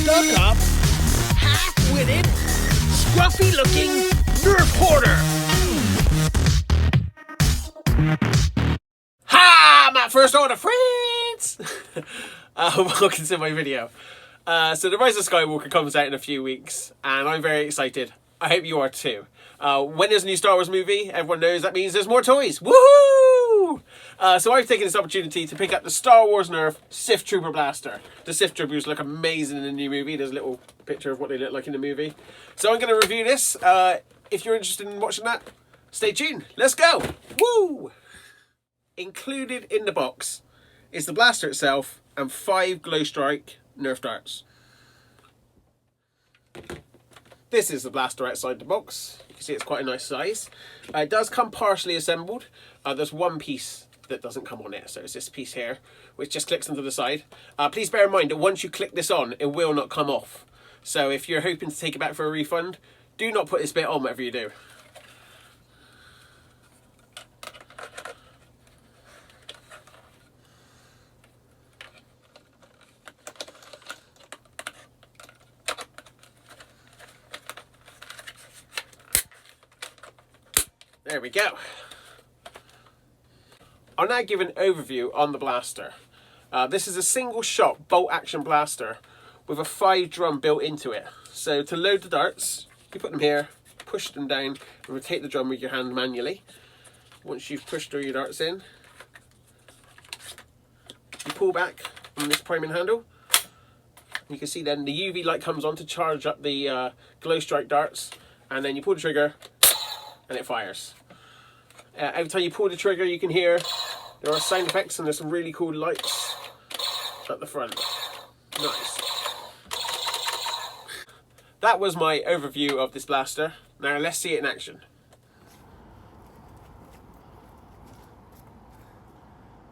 stuck-up, half-witted, scruffy-looking Nerf hoarder. Ha! My first order, friends! Welcome to my video. So The Rise of Skywalker comes out in a few weeks, and I'm very excited. I hope you are too. When there's a new Star Wars movie, everyone knows that means there's more toys. Woohoo! So I've taken this opportunity to pick up the Star Wars Nerf Sith Trooper blaster. The Sith Troopers look amazing in the new movie. There's a little picture of what they look like in the movie. So I'm going to review this. If you're interested in watching that, stay tuned. Let's go! Woo! Included in the box is the blaster itself and 5 glowstrike Nerf darts. This is the blaster outside the box. You can see it's quite a nice size. It does come partially assembled. There's one piece that doesn't come on it, so it's this piece here, which just clicks onto the side. Please bear in mind that once you click this on, it will not come off. So if you're hoping to take it back for a refund, do not put this bit on whatever you do. There we go. I'll now give an overview on the blaster. This is a single shot bolt action blaster with a 5 drum built into it. So to load the darts, you put them here, push them down and rotate the drum with your hand manually. Once you've pushed all your darts in, you pull back on this priming handle. You can see then the UV light comes on to charge up the glow strike darts, and then you pull the trigger and it fires. Every time you pull the trigger, you can hear there are sound effects, and there's some really cool lights at the front. Nice. That was my overview of this blaster. Now let's see it in action.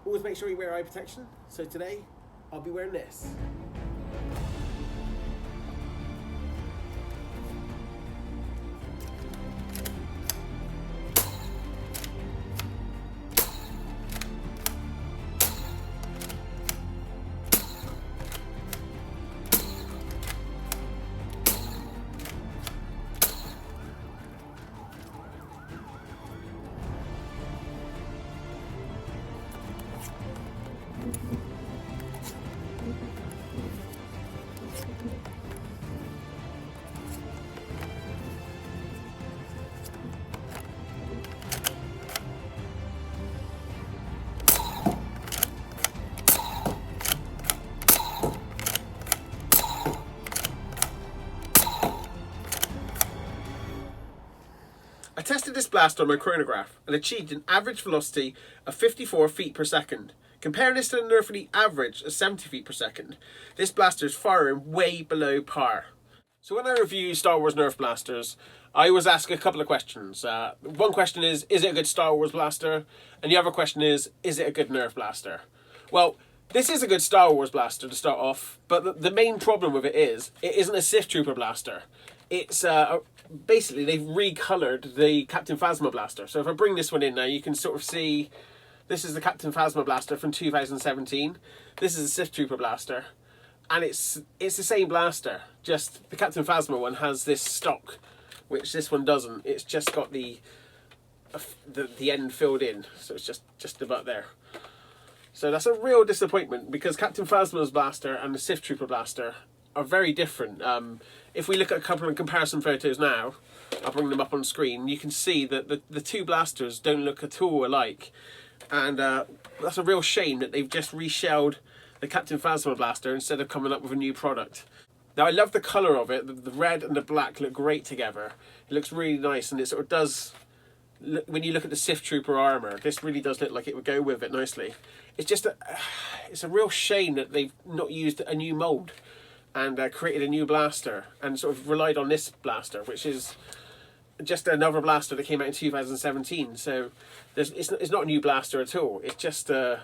Always make sure you wear eye protection. So today, I'll be wearing this. I tested this blaster on my chronograph and achieved an average velocity of 54 feet per second. Comparing this to the Nerf Elite average of 70 feet per second, this blaster is firing way below par. So when I review Star Wars Nerf blasters, I always ask a couple of questions. One question is it a good Star Wars blaster? And the other question is it a good Nerf blaster? Well, this is a good Star Wars blaster to start off, but the main problem with it isn't a Sith Trooper blaster. It's basically they've recolored the Captain Phasma blaster. So if I bring this one in now, you can sort of see this is the Captain Phasma blaster from 2017. This is a Sith Trooper blaster, and it's the same blaster. Just the Captain Phasma one has this stock, which this one doesn't. It's just got the end filled in, so it's just about there. So that's a real disappointment because Captain Phasma's blaster and the Sith Trooper blaster are very different. If we look at a couple of comparison photos now, I'll bring them up on screen, you can see that the two blasters don't look at all alike. And that's a real shame that they've just reshelled the Captain Phasma blaster instead of coming up with a new product. Now I love the colour of it. The red and the black look great together. It looks really nice, and it sort of does, when you look at the Sith Trooper armour, this really does look like it would go with it nicely. It's just it's a real shame that they've not used a new mould and created a new blaster and sort of relied on this blaster, which is just another blaster that came out in 2017. So it's not a new blaster at all. It's just they've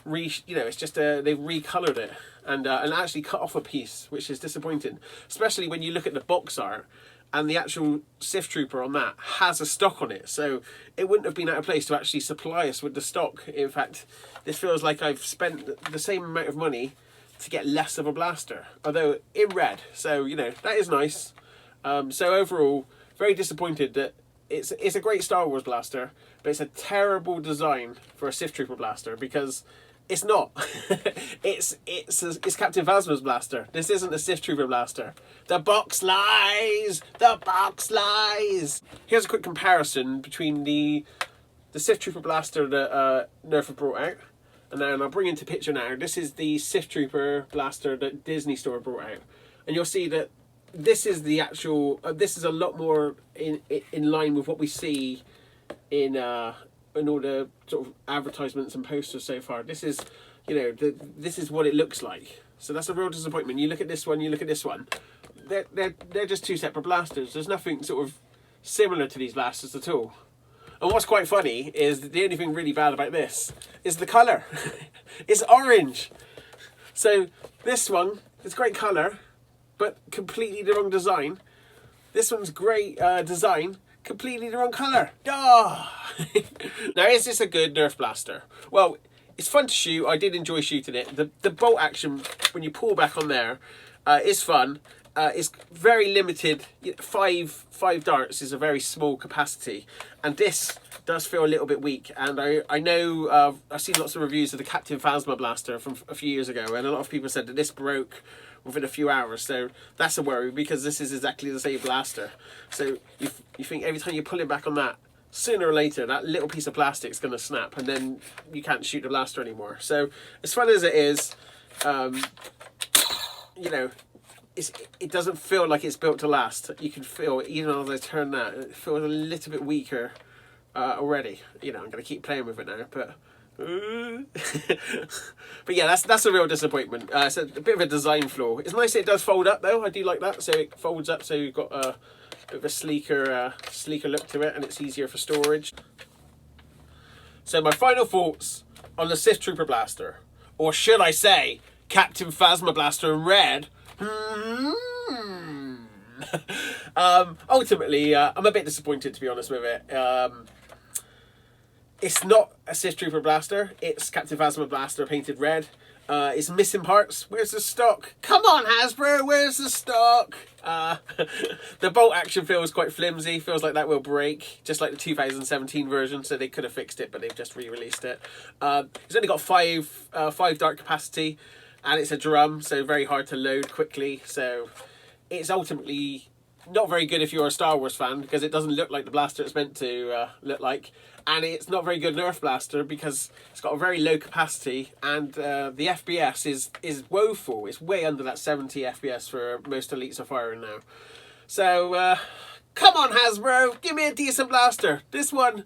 recolored it and actually cut off a piece, which is disappointing, especially when you look at the box art and the actual Sith Trooper on that has a stock on it. So it wouldn't have been out of place to actually supply us with the stock. In fact, this feels like I've spent the same amount of money to get less of a blaster, although in red. So, you know, that is nice. So overall, very disappointed that it's a great Star Wars blaster, but it's a terrible design for a Sith Trooper blaster, because it's not. it's Captain Phasma's blaster. This isn't a Sith Trooper blaster. The box lies! The box lies! Here's a quick comparison between the Sith Trooper blaster that Nerf have brought out, and then I'll bring into picture now. This is the Sith Trooper blaster that Disney Store brought out, and you'll see that this is the actual. This is a lot more in line with what we see in all the sort of advertisements and posters so far. This is, you know, this is what it looks like. So that's a real disappointment. You look at this one, you look at this one. They're just two separate blasters. There's nothing sort of similar to these blasters at all. And what's quite funny is that the only thing really bad about this is the colour. It's orange. So this one is great colour, but completely the wrong design. This one's great design, completely the wrong colour. Oh! Now, is this a good Nerf blaster? Well, it's fun to shoot. I did enjoy shooting it. The bolt action, when you pull back on there, is fun. It's very limited. 5 darts is a very small capacity, and this does feel a little bit weak. And I know I've seen lots of reviews of the Captain Phasma blaster from a few years ago, and a lot of people said that this broke within a few hours. So that's a worry, because this is exactly the same blaster. So you think every time you pull it back on that, sooner or later that little piece of plastic is going to snap, and then you can't shoot the blaster anymore. So as fun as it is, you know, it doesn't feel like it's built to last. You can feel, even as I turn that, it feels a little bit weaker already. You know, I'm going to keep playing with it now, but but yeah, that's a real disappointment. It's a bit of a design flaw. It's nice that it does fold up though. I do like that. So it folds up, so you've got a bit of a sleeker look to it, and it's easier for storage. So my final thoughts on the Sith Trooper blaster, or should I say Captain Phasma blaster in red. Ultimately, I'm a bit disappointed, to be honest with it. It's not a Sith Trooper blaster. It's Captain Phasma blaster painted red. It's missing parts. Where's the stock? Come on, Hasbro, where's the stock? The bolt action feels quite flimsy. Feels like that will break, just like the 2017 version. So they could have fixed it, but they've just re-released it. It's only got 5 dart capacity, and it's a drum, so very hard to load quickly. So it's ultimately not very good if you're a Star Wars fan, because it doesn't look like the blaster it's meant to look like. And it's not very good Nerf blaster because it's got a very low capacity, and the FPS is woeful. It's way under that 70 FPS for most elites are firing now. So, come on Hasbro, give me a decent blaster. This one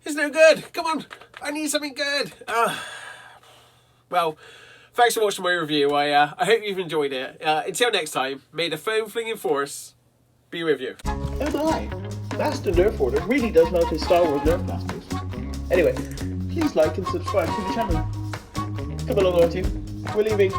is no good. Come on, I need something good. Well, thanks for watching my review. I hope you've enjoyed it. Until next time, may the foam flinging force be with you. Oh my! Master Nerf Order really does love his Star Wars Nerf blasters. Anyway, please like and subscribe to the channel. Come along, R2. We're leaving.